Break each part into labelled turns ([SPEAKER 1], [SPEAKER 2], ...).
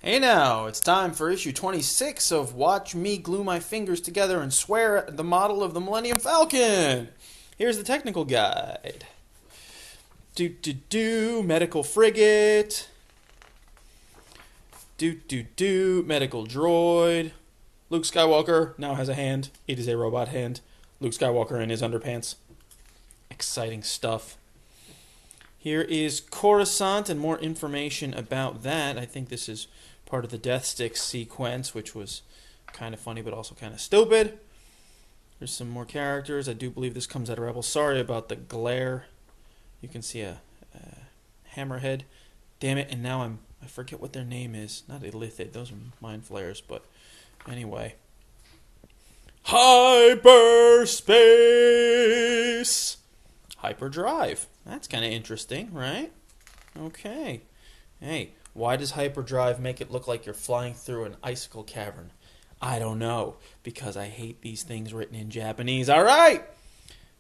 [SPEAKER 1] Hey now, it's time for issue 26 of Watch Me Glue My Fingers Together and Swear at the Model of the Millennium Falcon. Here's the technical guide. Medical frigate. Medical droid. Luke Skywalker now has a hand. It is a robot hand. Luke Skywalker in his underpants. Exciting stuff. Here is Coruscant and more information about that. I think this is part of the Death Stick sequence, which was kind of funny but also kind of stupid. There's some more characters. I do believe this comes out of Rebels. Sorry about the glare. You can see a hammerhead. Damn it, and now I forget what their name is. Not Illithid, those are mind flayers, but anyway. Hyperspace! Hyperdrive. That's kind of interesting, right? Okay. Hey, why does hyperdrive make it look like you're flying through an icicle cavern? I don't know, because I hate these things written in Japanese. All right!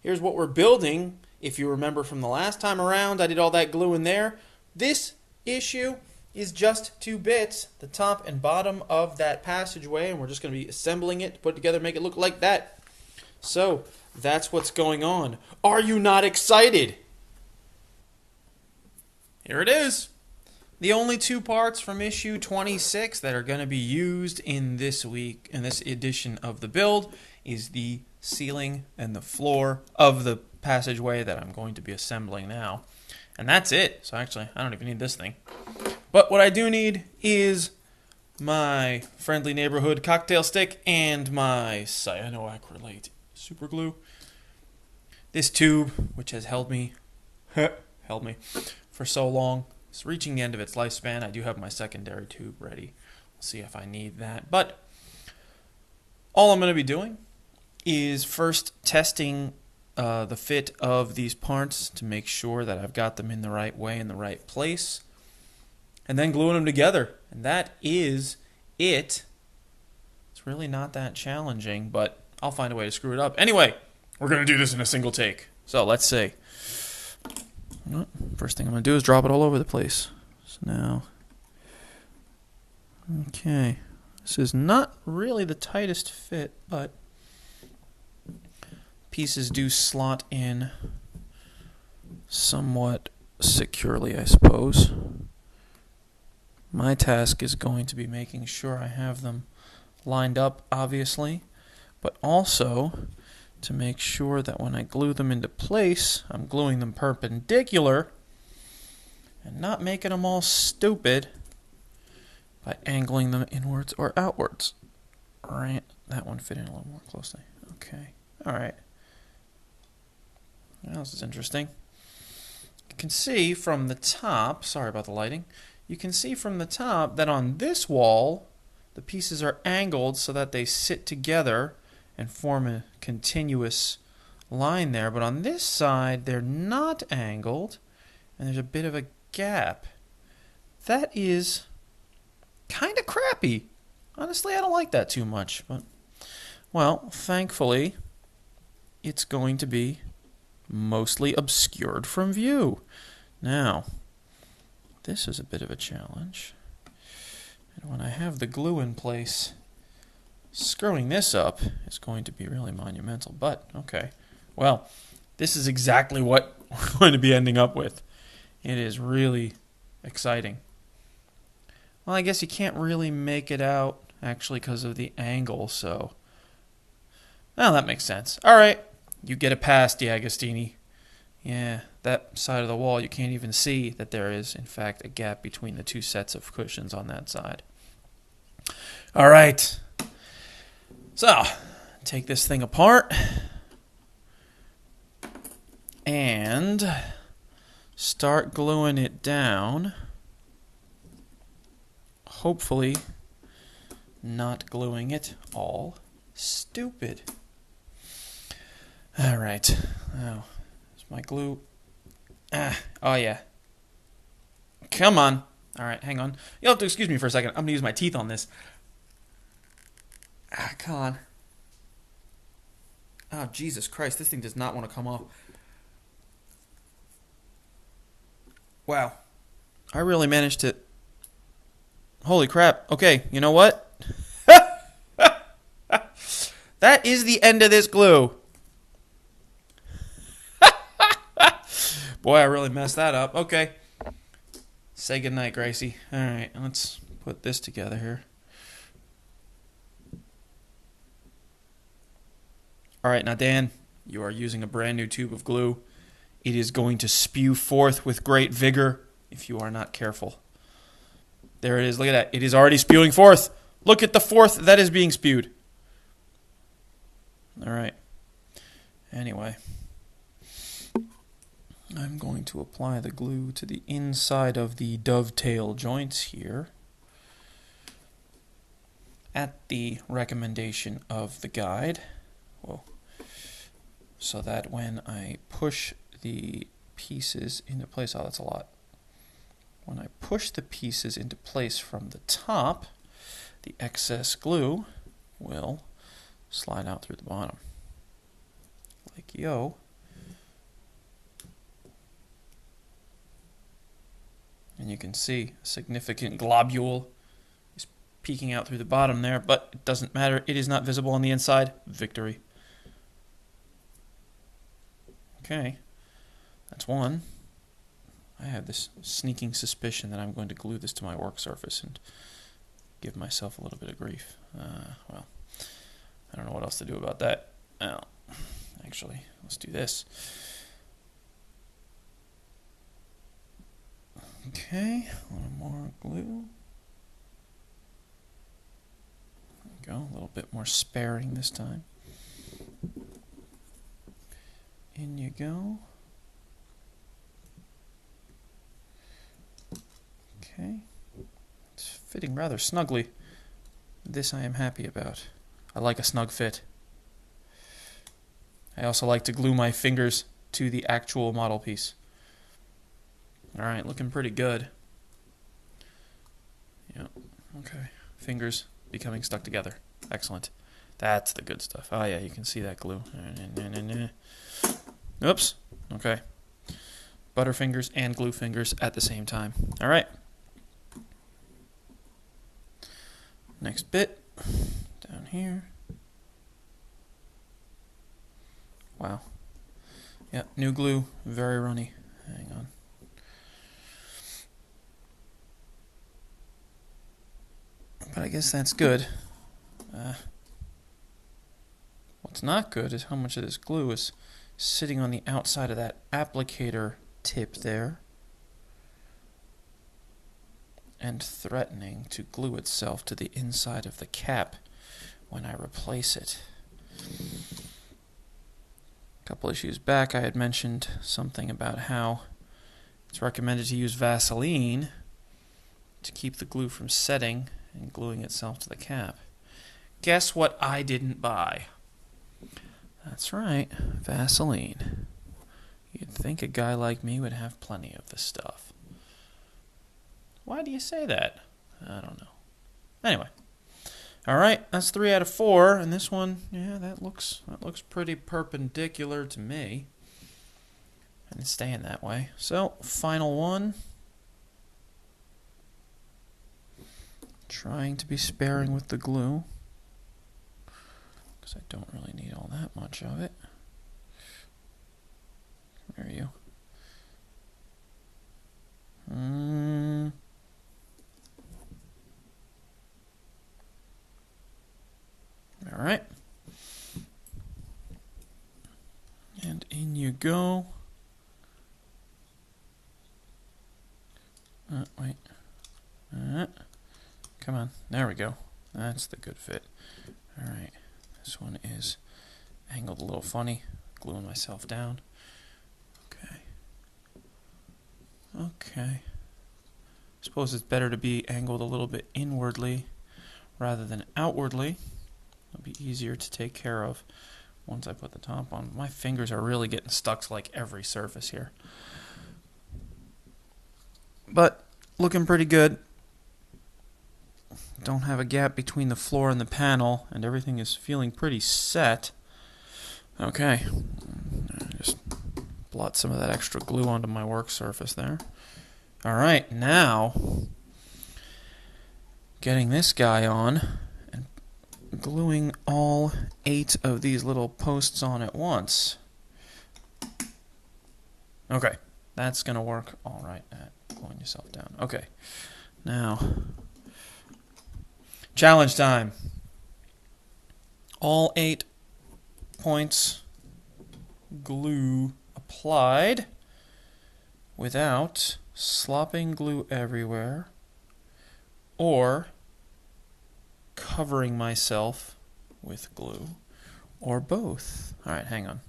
[SPEAKER 1] Here's what we're building. If you remember from the last time around, I did all that glue in there. This issue is just 2 bits, the top and bottom of that passageway, and we're just going to be assembling it to put it together, make it look like that. So, that's what's going on. Are you not excited? Here it is. The only 2 parts from issue 26 that are going to be used in this edition of the build is the ceiling and the floor of the passageway that I'm going to be assembling now. And that's it. So actually, I don't even need this thing. But what I do need is my friendly neighborhood cocktail stick and my cyanoacrylate super glue. This tube, which has held me for so long, is reaching the end of its lifespan. I do have my secondary tube ready. We'll see if I need that. But all I'm going to be doing is first testing the fit of these parts to make sure that I've got them in the right way, in the right place, and then gluing them together. And that is it. It's really not that challenging, but I'll find a way to screw it up. Anyway, we're going to do this in a single take. So let's see. First thing I'm going to do is drop it all over the place. So now, okay, this is not really the tightest fit, but pieces do slot in somewhat securely, I suppose. My task is going to be making sure I have them lined up, obviously, but also to make sure that when I glue them into place, I'm gluing them perpendicular and not making them all stupid by angling them inwards or outwards. All right, that one fit in a little more closely. Okay, all right. Well, this is interesting. You can see from the top, sorry about the lighting, you can see from the top that on this wall, the pieces are angled so that they sit together and form a continuous line there. But on this side, they're not angled, and there's a bit of a gap. That is kind of crappy. Honestly, I don't like that too much. But, well, thankfully, it's going to be mostly obscured from view. Now, this is a bit of a challenge. And when I have the glue in place, screwing this up is going to be really monumental, but okay. Well, this is exactly what we're going to be ending up with. It is really exciting. Well, I guess you can't really make it out, actually, because of the angle, so... Well, that makes sense. All right, you get a pass, D'Agostini. Yeah, that side of the wall, you can't even see that there is, in fact, a gap between the 2 sets of cushions on that side. All right. So, take this thing apart and start gluing it down. Hopefully, not gluing it all stupid. All right. Now, is my glue? Oh yeah. Come on. All right, hang on. You'll have to excuse me for a second. I'm going to use my teeth on this. Come on. Oh, Jesus Christ. This thing does not want to come off. Wow. I really managed to Holy crap. Okay, you know what? That is the end of this glue. Boy, I really messed that up. Okay. Say goodnight, Gracie. Alright, let's put this together here. Alright, now Dan, you are using a brand new tube of glue. It is going to spew forth with great vigor if you are not careful. There it is. Look at that. It is already spewing forth. Look at the forth that is being spewed. Alright. Anyway. I'm going to apply the glue to the inside of the dovetail joints here at the recommendation of the guide. Whoa. So that when I push the pieces into place, oh, that's a lot. When I push the pieces into place from the top, the excess glue will slide out through the bottom. Like yo. And you can see a significant globule is peeking out through the bottom there, but it doesn't matter. It is not visible on the inside. Victory. Okay, that's one. I have this sneaking suspicion that I'm going to glue this to my work surface and give myself a little bit of grief. Well, I don't know what else to do about that. Well, actually, let's do this. Okay, a little more glue. There we go, a little bit more sparing this time. In you go. Okay, it's fitting rather snugly. This I am happy about. I like a snug fit. I also like to glue my fingers to the actual model piece. Alright, looking pretty good. Yep, okay. Fingers becoming stuck together. Excellent. That's the good stuff. Oh yeah, you can see that glue. Oops. Okay. Butterfingers and glue fingers at the same time. Alright. Next bit. Down here. Wow. Yeah, new glue. Very runny. Hang on. But I guess that's good. What's not good is how much of this glue is sitting on the outside of that applicator tip there and threatening to glue itself to the inside of the cap when I replace it. A couple issues back I had mentioned something about how it's recommended to use Vaseline to keep the glue from setting and gluing itself to the cap. Guess what I didn't buy? That's right, Vaseline. You'd think a guy like me would have plenty of this stuff. Why do you say that? I don't know. Anyway. Alright, that's 3 out of 4, and this one, yeah, that looks pretty perpendicular to me. And it's staying that way. So, final one. Trying to be sparing with the glue, because I don't really need all that much of it. Where are you? Alright. And in you go. Wait. Come on. There we go. That's the good fit. Alright. This one is angled a little funny. Gluing myself down. Okay. Okay. Suppose it's better to be angled a little bit inwardly rather than outwardly. It'll be easier to take care of once I put the top on. My fingers are really getting stuck to like every surface here. But looking pretty good. Don't have a gap between the floor and the panel, and everything is feeling pretty set. Okay. Just blot some of that extra glue onto my work surface there. Alright, now getting this guy on and gluing all 8 of these little posts on at once. Okay, that's going to work all right at gluing yourself down. Okay, now, challenge time. All 8 points glue applied without slopping glue everywhere or covering myself with glue, or both. All right, hang on.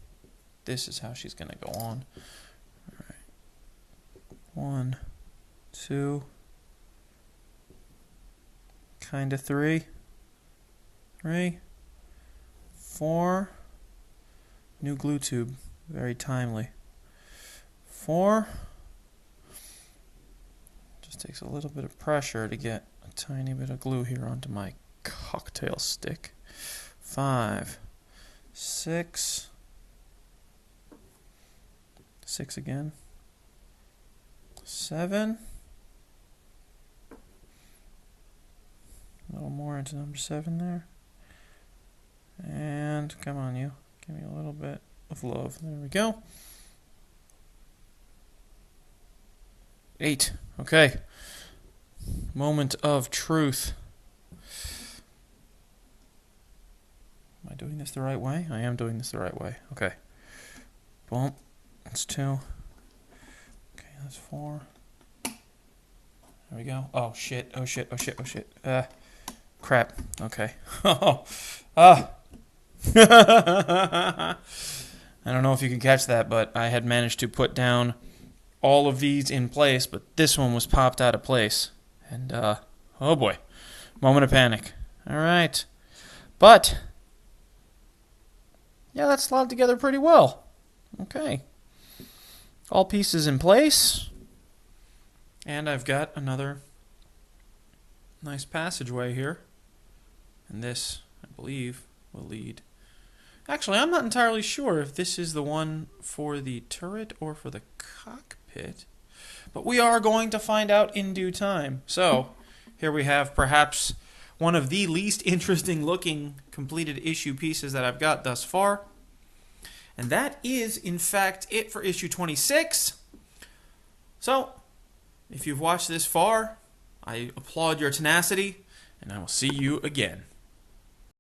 [SPEAKER 1] This is how she's going to go on. All right. 1, 2, kind of 3, 4. New glue tube, very timely. 4. Just takes a little bit of pressure to get a tiny bit of glue here onto my cocktail stick. 5, 6, 6 again. 7. A little more into number 7 there. And come on, you. Give me a little bit of love. There we go. 8. Okay. Moment of truth. Am I doing this the right way? I am doing this the right way. Okay. Boom. That's 2. Okay, that's 4. There we go. Oh, shit. Oh, shit. Oh, shit. Oh, shit. Crap. Okay. I don't know if you can catch that, but I had managed to put down all of these in place, but this one was popped out of place. And, oh boy. Moment of panic. All right. But, yeah, that slotted together pretty well. Okay. All pieces in place. And I've got another nice passageway here. And this, I believe, will lead. Actually, I'm not entirely sure if this is the one for the turret or for the cockpit. But we are going to find out in due time. So, here we have perhaps one of the least interesting looking completed issue pieces that I've got thus far. And that is, in fact, it for issue 26. So, if you've watched this far, I applaud your tenacity, and I will see you again.